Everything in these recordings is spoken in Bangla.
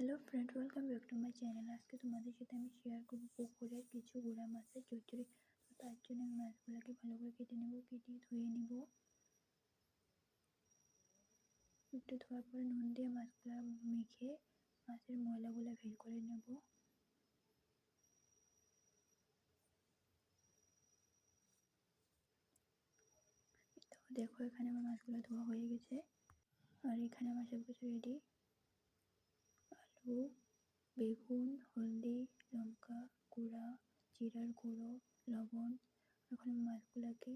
Hello friend, welcome back to my channel. আজকে তোমাদের সাথে আমি শেয়ার করবো পুকুরের কিছু গুঁড়া মাছের চচ্চড়ি। তো তার জন্য আমি মাছগুলোকে ভালো করে কেটে নেব, কেটে ধুয়ে নিব। একটু ধোয়ার পরে নুন দিয়ে মাছগুলো মেখে মাছের ময়লাগুলো বের করে নেব। তো দেখো, এখানে আমার মাছগুলো ধোয়া হয়ে গেছে, আর এখানে আমার সব কিছু রেডি। আলু, বেগুন, হলদি, লঙ্কা গুঁড়া, জিরার গুঁড়ো, লবণ। এখন মাছগুলোকে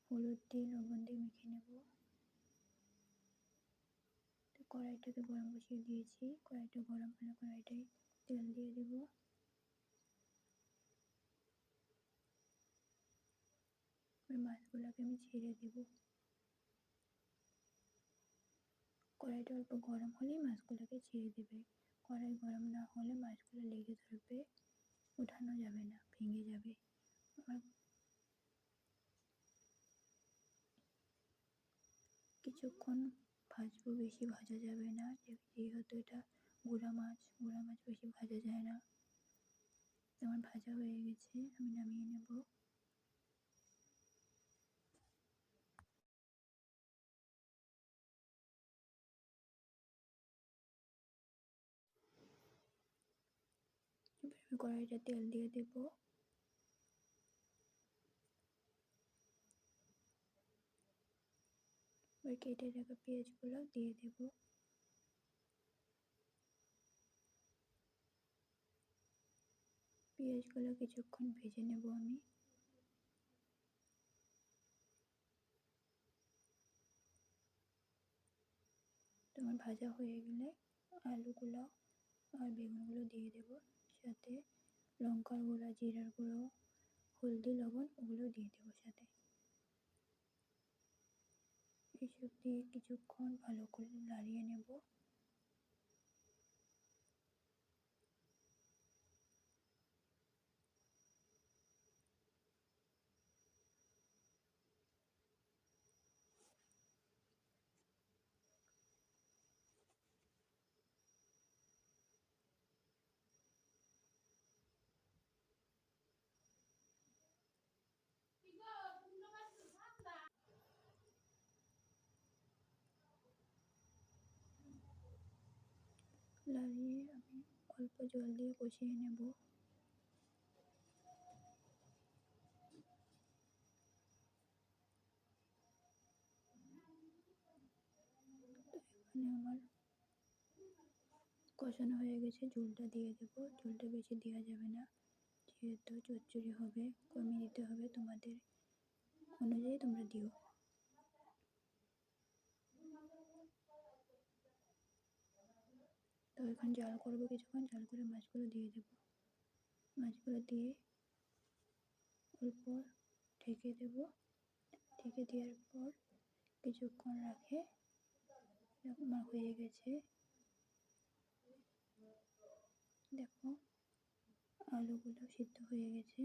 হলুদ দিয়ে লবণ দিয়ে মেখে নেব। কড়াইটাকে গরম বসিয়ে দিয়েছি, কড়াইটা গরম হলে কড়াইটায় তেল দিয়ে দেব। মাছগুলোকে আমি ছেড়ে দেব। কড়াইটা অল্প গরম হলেই মাছগুলোকে ছেড়ে দেবে। কড়াই গরম না হলে মাছগুলো লেগে ধরবে, ওঠানো যাবে না, ভেঙে যাবে। কিছুক্ষণ ভাজবো, বেশি ভাজা যাবে না, যেহেতু এটা গুঁড়া মাছ বেশি ভাজা যায় না। আমার ভাজা হয়ে গেছে, আমি নামিয়ে নেব। এবার আমি কড়াইটা তেল দিয়ে দেব। এবার কেটে রাখা পেঁয়াজগুলো দিয়ে দেব। পেঁয়াজগুলো কিছুক্ষণ ভেজে নেব আমি। তোমার ভাজা হয়ে গেলে আলুগুলো আর বেগুনগুলো দিয়ে দেব, সাথে লঙ্কার গুঁড়া, জিরার গুঁড়ো, হলদি, লবণ ওগুলো দিয়ে দেবো সাথে। এইসব দিয়ে কিছুক্ষণ ভালো করে নাড়িয়ে নেব। নাড়িয়ে আমি অল্প জল দিয়ে কষিয়ে নেব। এখানে আমার কষানো হয়ে গেছে, ঝোলটা দিয়ে দেব। ঝোলটা বেশি দেওয়া যাবে না, যেহেতু চচ্চড়ি হবে, কমিয়ে দিতে হবে, তোমাদের অনুযায়ী তোমরা দিও। তো এখন জাল করবো, কিছুক্ষণ জাল করে মাছগুলো দিয়ে দেব। মাছগুলো দিয়ে অল্প ঢেকে দেব। ঢেকে দেওয়ার পর কিছুক্ষণ রাখে আমার হয়ে গেছে। দেখো, আলুগুলো সিদ্ধ হয়ে গেছে,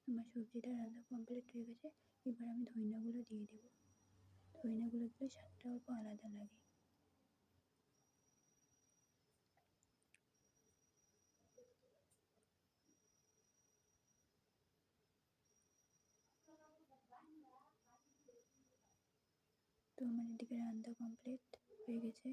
আমার সবজিটা রান্না কমপ্লিট হয়ে গেছে। এবার আমি ধইনাগুলো দিয়ে দেবো। ধইনাগুলো দিলে স্বাদটা অল্প আলাদা লাগে। তো আমার এদিকে রান্না কমপ্লিট হয়ে গেছে।